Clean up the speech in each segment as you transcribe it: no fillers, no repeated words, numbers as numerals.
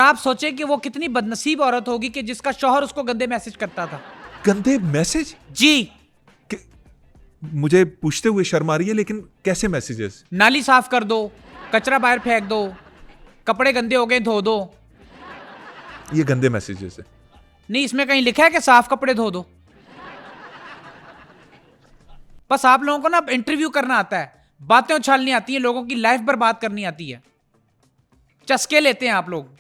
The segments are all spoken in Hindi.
आप सोचें कि वो कितनी बदनसीब औरत होगी कि जिसका शौहर उसको गंदे मैसेज करता था। गंदे मैसेज? जी। मुझे पूछते हुए शर्म आ रही है, लेकिन कैसे मैसेजेस? नाली साफ कर दो, कचरा बाहर फेंक दो, कपड़े गंदे हो गए धो दो। ये गंदे मैसेजेस है? नहीं, इसमें कहीं लिखा है कि साफ कपड़े धो दो। बस आप लोगों को ना इंटरव्यू करना आता है, बातें उछालनी आती है, लोगों की लाइफ बर्बाद करनी आती है। चस्के लेते हैं आप लोग।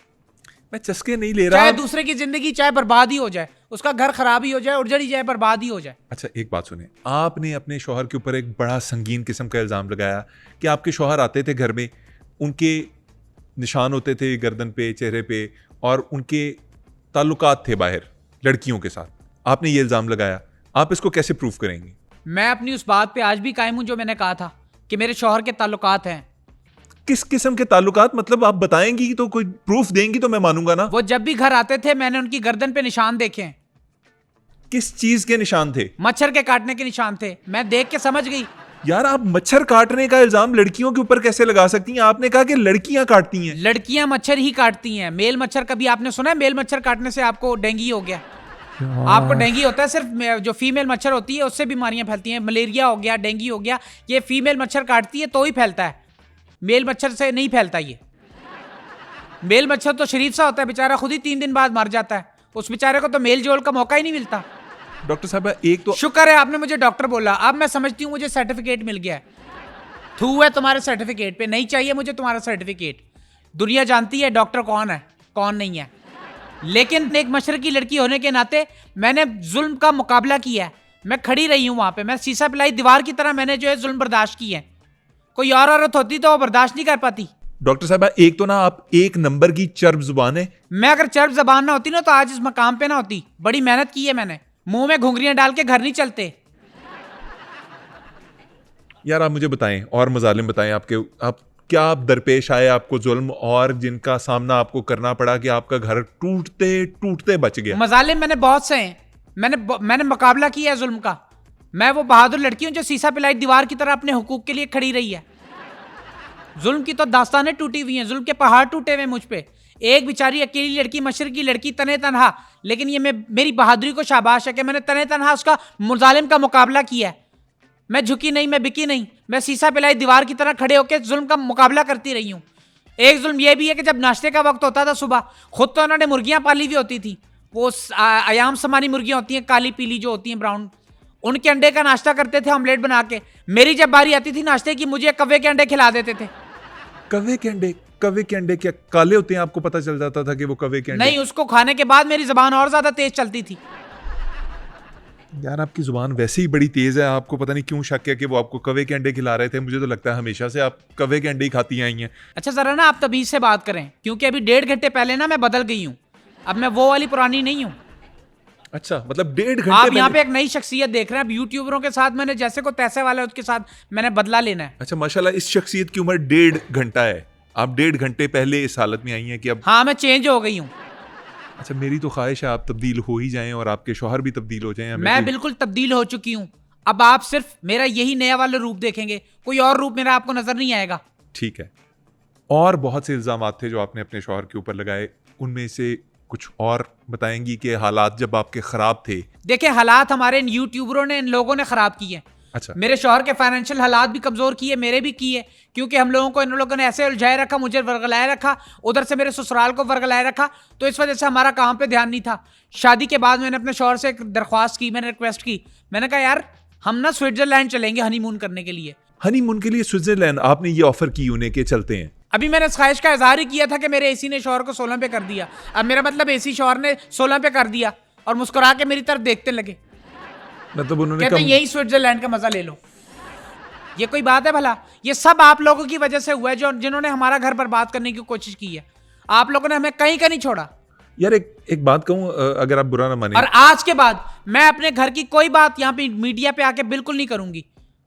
मैं चस्के नहीं ले रहा। चाहे दूसरे की जिंदगी चाहे बर्बाद ही हो जाए, उसका घर खराब ही हो जाए, उजड़ ही जाए, बर्बाद ही हो जाए। अच्छा, एक बात सुने, आपने अपने शौहर के ऊपर एक बड़ा संगीन किस्म का इल्जाम लगाया कि आपके शौहर आते थे घर में, उनके निशान होते थे गर्दन पे, चेहरे पे, और उनके ताल्लुकात थे बाहर लड़कियों के साथ। आपने ये इल्जाम लगाया, आप इसको कैसे प्रूफ करेंगे? मैं अपनी उस बात पे आज भी कायम हूं जो मैंने कहा था कि मेरे शौहर के ताल्लुकात हैं। किस किस्म के ताल्लुकात? मतलब आप बताएंगी तो, कोई प्रूफ देंगी तो मैं मानूंगा ना। वो जब भी घर आते थे मैंने उनकी गर्दन पे निशान देखे। किस चीज के निशान थे? मच्छर के काटने के निशान थे। मैं देख के समझ गई। यार, आप मच्छर काटने का इल्जाम लड़कियों के ऊपर कैसे लगा सकती हैं? आपने कहा कि लड़कियां काटती हैं। लड़कियां मच्छर ही काटती हैं, मेल मच्छर। कभी आपने सुना है मेल मच्छर काटने से आपको डेंगू हो गया? आपको डेंगू होता है, सिर्फ जो फीमेल मच्छर होती है उससे बीमारियां फैलती हैं। मलेरिया हो गया, डेंगू हो गया, ये फीमेल मच्छर काटती है तो ही फैलता है, मेल मच्छर से नहीं फैलता। ये मेल मच्छर तो शरीफ सा होता है, बेचारा खुद ही 3 दिन बाद मर जाता है। उस बेचारे को तो मेल जोल का मौका ही नहीं मिलता। डॉक्टर साहब, एक तो शुक्र है आपने मुझे डॉक्टर बोला, अब मैं समझती हूँ मुझे सर्टिफिकेट मिल गया है। थू है तुम्हारे सर्टिफिकेट पे, नहीं चाहिए मुझे तुम्हारा सर्टिफिकेट। दुनिया जानती है डॉक्टर कौन है कौन नहीं है। लेकिन एक मशरक की लड़की होने के नाते मैंने जुल्म का मुकाबला किया है। मैं खड़ी रही हूं वहां पे, मैं शीशा पिलाई दीवार की तरह मैंने जो है जुल्म बर्दाश्त किए हैं। कोई और औरत होती तो वो बर्दाश्त नहीं कर पाती। डॉक्टर साहब, एक तो ना आप एक नंबर की चर्ब जुबान है। मैं अगर चर्ब जबान ना होती ना तो आज इस मकाम पे ना होती। बड़ी मेहनत की है मैंने, मुंह में घुंघरियां डाल के घर नहीं चलते। यार, आप मुझे बताएं और मजालिम बताएं आपके, आप क्या आप दरपेश आए आपको जुल्म, और जिनका सामना आपको करना पड़ा कि आपका घर टूटते टूटते बच गया? मजालिम मैंने बहुत से हैं। मैंने मुकाबला किया है जुल्म का। मैं वो बहादुर लड़की हूं जो शीशा पिलाई दीवार की तरह अपने हुकूक के लिए खड़ी रही है। जुल्म की तो दास्तानें टूटी हुई हैं, जुल्म के पहाड़ टूटे हुए मुझ पे। एक बेचारी अकेली लड़की, मशरक की लड़की, तने तनहा। लेकिन ये मेरी बहादुरी को शाबाश है कि मैंने तने तनहा उसका मुजालिम का मुकाबला किया है। मैं झुकी नहीं, मैं बिकी नहीं, मैं शीशा पिलाई दीवार की तरह खड़े होकर जुल्म का मुकाबला करती रही हूँ। एक जुल्म यह भी है कि जब नाश्ते का वक्त होता था सुबह, खुद तो उन्होंने मुर्गियां पाली हुई होती थी, वो अयाम समानी मुर्गियां होती हैं, काली पीली जो होती हैं, ब्राउन। उनके अंडे का नाश्ता करते थे ऑमलेट बना के। मेरी जब बारी आती थी नाश्ते की, मुझे कव्वे के अंडे खिला देते थे। कव्वे के अंडे? कव्वे के अंडे क्या काले होते हैं? आपको पता चल जाता था कि वो कव्वे के अंडे? नहीं, उसको खाने के बाद मेरी जबान और ज्यादा तेज चलती थी। यार, आपकी जुबान वैसे ही बड़ी तेज है, आपको पता नहीं क्यों शक है कि वो आपको कव्वे के अंडे खिला रहे थे। मुझे तो लगता है हमेशा से आप कव्वे के अंडे ही खाती आई हैं। अच्छा, जरा ना आप तमीज से बात करें, क्योंकि अभी 1.5 घंटे पहले ना मैं बदल गई हूँ। अब मैं वो वाली पुरानी नहीं हूँ। अच्छा, मतलब 1.5 घंटे आप यहाँ पे एक नई शख्सियत देख रहे हैं। अब यूट्यूबरों के साथ मैंने जैसे को तैसे वाले उसके साथ मैंने बदला लेना है। अच्छा, माशाल्लाह, इस शख्सियत की उम्र 1.5 घंटा है। आप 1.5 घंटे पहले इस हालत में आई हैं कि अब। हाँ, मैं चेंज हो गई हूँ। अच्छा, मेरी तो ख्वाहिश है आप तब्दील हो ही जाएं और आपके शौहर भी तब्दील हो जाएं। मैं बिल्कुल तब्दील हो चुकी हूँ। अब आप सिर्फ मेरा यही नया वाला रूप देखेंगे, कोई और रूप मेरा आपको नजर नहीं आएगा। ठीक है। और बहुत से इल्जाम थे जो आपने अपने शौहर के ऊपर लगाए, उनमें से कुछ और बताएंगी कि हालात जब आपके खराब थे? देखिए, हालात हमारे इन यूट्यूबरों ने, इन लोगों ने खराब किए। अच्छा। मेरे शौहर के फाइनेंशियल हालात भी कमजोर किए, मेरे भी किए, क्योंकि हम लोगों को इन लोगों ने ऐसे उलझाए रखा, मुझे वर्गलाए रखा, उधर से मेरे ससुराल को वर्गलाए रखा। तो इस वजह से हमारा काम पे ध्यान नहीं था। शादी के बाद मैंने अपने शौहर से एक दरख्वास्त की, मैंने रिक्वेस्ट की। मैंने कहा यार, हम ना स्विट्जरलैंड चलेंगे हनीमून करने के लिए। हनीमून के लिए स्विट्जरलैंड? आपने ये ऑफर की उन्हें कि चलते हैं? अभी मैंने इस ख्वाहिश का इजहार ही किया था कि मेरे एसी ने शौहर को 16 पे कर दिया। अब मेरा मतलब एसी शौहर ने 16 पे कर दिया और मुस्कुरा के मेरी तरफ देखते लगे। मतलब उन्होंने कहते यही स्विट्जरलैंड का मजा ले लो। ये कोई बात है भला? ये सब आप लोगों की वजह से हुआ है, जो जिन्होंने हमारा घर बर्बाद करने की कोशिश की है। आप लोगों ने हमें कहीं का नहीं छोड़ा। यार, एक बात कहूं, अगर आप बुरा ना माने, और आज के बाद मैं अपने घर की कोई बात यहाँ पे मीडिया पे आके बिल्कुल नहीं करूंगी।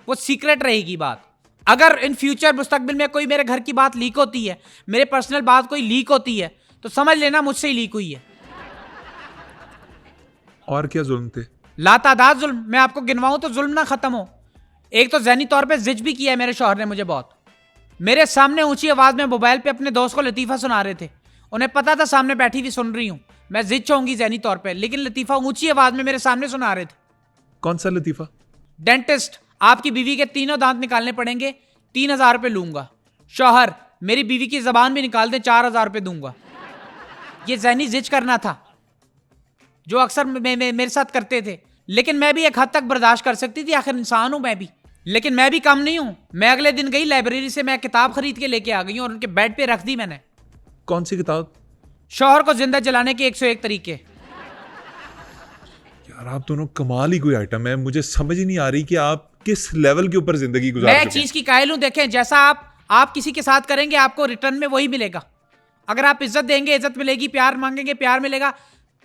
वो सीक्रेट रहेगी बात। अगर इन फ्यूचर मुस्तकबिल में कोई मेरे घर की बात लीक होती है, मेरे पर्सनल बात कोई लीक होती है, तो समझ लेना मुझसे ही लीक हुई है। और क्या जुल्म थे? लातादाद जुल्म। मैं आपको गिनवाऊं तो जुल्म ना खत्म हो। एक तो ज़हनी तौर पे जिज भी किया है मेरे शौहर ने मुझे बहुत। मेरे सामने ऊंची आवाज में मोबाइल पे अपने दोस्त को लतीफ़ा सुना रहे थे। उन्हें पता था सामने बैठी हुई सुन रही हूँ, मैं जिद चाहूंगी ज़हनी तौर पे, लेकिन लतीफ़ा ऊंची आवाज़ में मेरे सामने सुना रहे थे। कौन सा लतीफ़ा? डेंटिस्ट, आपकी बीवी के तीनों दांत निकालने पड़ेंगे, 3,000 रुपये लूंगा। शौहर, मेरी बीवी की जबान भी निकाल दें, 4,000 रुपये दूंगा। ये ज़हनी जिद करना था जो अक्सर मेरे साथ करते थे, लेकिन मैं भी एक हद तक बर्दाश्त कर सकती थी, आखिर इंसान हूं मैं भी। लेकिन मैं भी कम नहीं हूं। मैं अगले दिन गई लाइब्रेरी से, मैं किताब खरीद के लेके आ गई और उनके बेड पे रख दी मैंने। कौन सी किताब? शौहर को जिंदा जलाने के 101 तरीके। यार आप दोनों कमाल ही कोई आइटम है। मुझे समझ ही नहीं आ रही कि आप किस लेवल के ऊपर जिंदगी गुजार मैं एक चुके हैं। चीज की कायल हूं, देखें जैसा आप किसी के साथ करेंगे आपको रिटर्न में वही मिलेगा। अगर आप इज्जत देंगे इज्जत मिलेगी, प्यार मांगेंगे प्यार मिलेगा,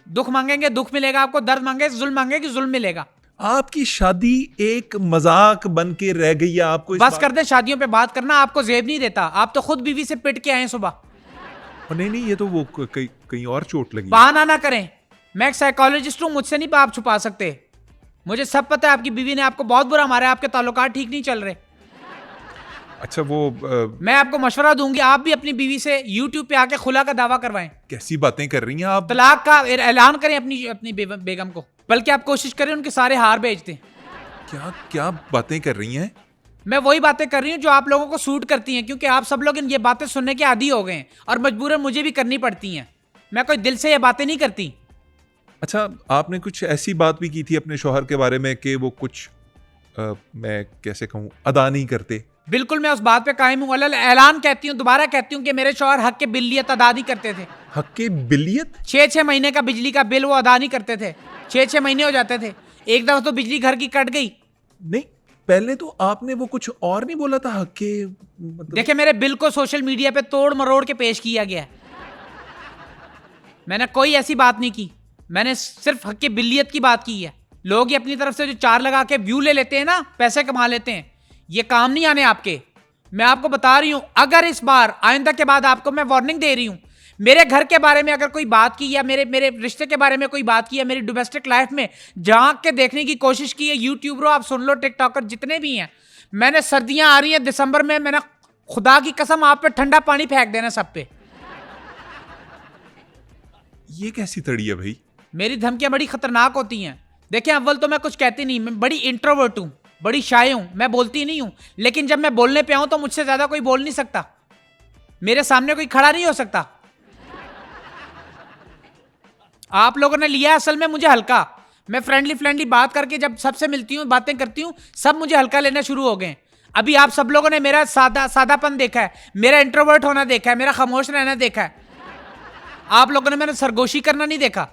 दुख मांगेंगे दुख मिलेगा आपको, दर्द मांगेंगे जुल्म मांगेंगे जुल्म मिलेगा। आपकी शादी एक मजाक बन के रह गई है। आपको बस कर दे शादियों पे बात करना, आपको जेब नहीं देता। आप तो खुद बीवी से पिट के आए सुबह। नहीं, ये तो वो कहीं और चोट लगी। बहाना ना करें, मैं एक साइकोलॉजिस्ट हूं, मुझसे नहीं आप छुपा सकते। मुझे सब पता है आपकी बीवी ने आपको बहुत बुरा मारा है, आपके ताल्लुकात ठीक नहीं चल रहे। अच्छा वो मैं आपको मशवरा दूंगी, आप भी अपनी बीवी से YouTube पे आके खुला का दावा करवाएं, कैसी बातें कर रही हैं आप? तलाक का ऐलान करें अपनी बेगम को। बल्कि आप कोशिश करें उनके सारे हार बेच दें। क्या क्या बातें कर रही हैं? मैं वही बातें कर रही हूँ जो आप लोगों को सूट करती हैं, क्योंकि आप सब लोग इन ये बातें सुनने के आदी हो गए हैं और मजबूरन मुझे भी करनी पड़ती हैं। मैं कोई दिल से ये बातें नहीं करती। अच्छा, आपने कुछ ऐसी बात भी की थी अपने शौहर के बारे में कि वो कुछ मैं कैसे कहूँ, अदा नहीं करते। बिल्कुल, मैं उस बात पे कायम हूँ। ऐलान कहती हूँ, दोबारा कहती हूँ कि मेरे शौहर हक के बिल्लियत अदा नहीं करते थे। हक के बिलियत? 6-6 महीने का बिजली का बिल वो अदा नहीं करते थे। 6-6 महीने हो जाते थे। एक दफा तो बिजली घर की कट गई। नहीं, पहले तो आपने वो कुछ और नहीं बोला था हक के मतलब? देखिए, मेरे बिल को सोशल मीडिया पे तोड़ मरोड़ के पेश किया गया है। मैंने कोई ऐसी बात नहीं की, मैंने सिर्फ हक की बिल्लियत की बात की है। लोग ये अपनी तरफ से जो 4 लगा के व्यू ले लेते हैं ना, पैसे कमा लेते हैं, ये काम नहीं आने आपके। मैं आपको बता रही हूं, अगर इस बार आइंदा के बाद आपको मैं वार्निंग दे रही हूं, मेरे घर के बारे में अगर कोई बात की या मेरे रिश्ते के बारे में कोई बात की या मेरी डोमेस्टिक लाइफ में झांक के देखने की कोशिश की है, यूट्यूबरों आप सुन लो, टिकटॉकर जितने भी हैं, मैंने सर्दियां आ रही हैं दिसंबर में, मैंने खुदा की कसम आप पे ठंडा पानी फेंक देना सब पे। ये कैसी तड़ी है भाई? मेरी धमकियां बड़ी खतरनाक होती हैं। देखिए, अव्वल तो मैं कुछ कहती नहीं, मैं बड़ी इंट्रोवर्ट हूं, बड़ी शाय हूं, मैं बोलती नहीं हूं, लेकिन जब मैं बोलने पे आऊं तो मुझसे ज्यादा कोई बोल नहीं सकता। मेरे सामने कोई खड़ा नहीं हो सकता। आप लोगों ने लिया असल में मुझे हल्का। मैं फ्रेंडली बात करके जब सबसे मिलती हूँ, बातें करती हूँ, सब मुझे हल्का लेना शुरू हो गए। अभी आप सब लोगों ने मेरा सादापन देखा है, मेरा इंट्रोवर्ट होना देखा है, मेरा खामोश रहना देखा है। आप लोगों ने मेरा सरगोशी करना नहीं देखा।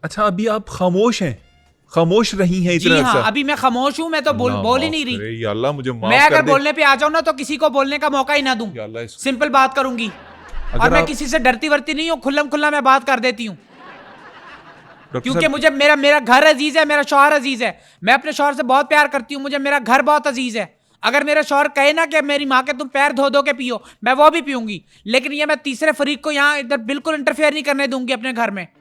अच्छा, अभी आप खामोश हैं? खामोश रही हैं जी इतना हाँ, अर्सा? अभी मैं खामोश हूं, मैं तो बोल ही नहीं रही। अरे या अल्लाह, मुझे माफ मैं कर अगर दे। बोलने पे आ जाऊं ना तो किसी को बोलने का मौका ही ना दूं। या अल्लाह, इस- सिंपल बात करूंगी और मैं किसी से डरती वरती नहीं हूँ, खुल्लम खुल्ला मैं बात कर देती हूँ। डॉक्टर क्योंकि साहब, मुझे मेरा घर अजीज है, मेरा शौहर अजीज है। मैं अपने शौहर से बहुत प्यार करती हूँ, मुझे मेरा घर बहुत अजीज है। अगर मेरा शौहर कहे ना कि मेरी माँ के तुम पैर धो धो के पियो, मैं वो भी पीऊंगी, लेकिन ये मैं तीसरे फरीक को यहाँ इधर बिल्कुल इंटरफेयर नहीं करने दूंगी अपने घर में।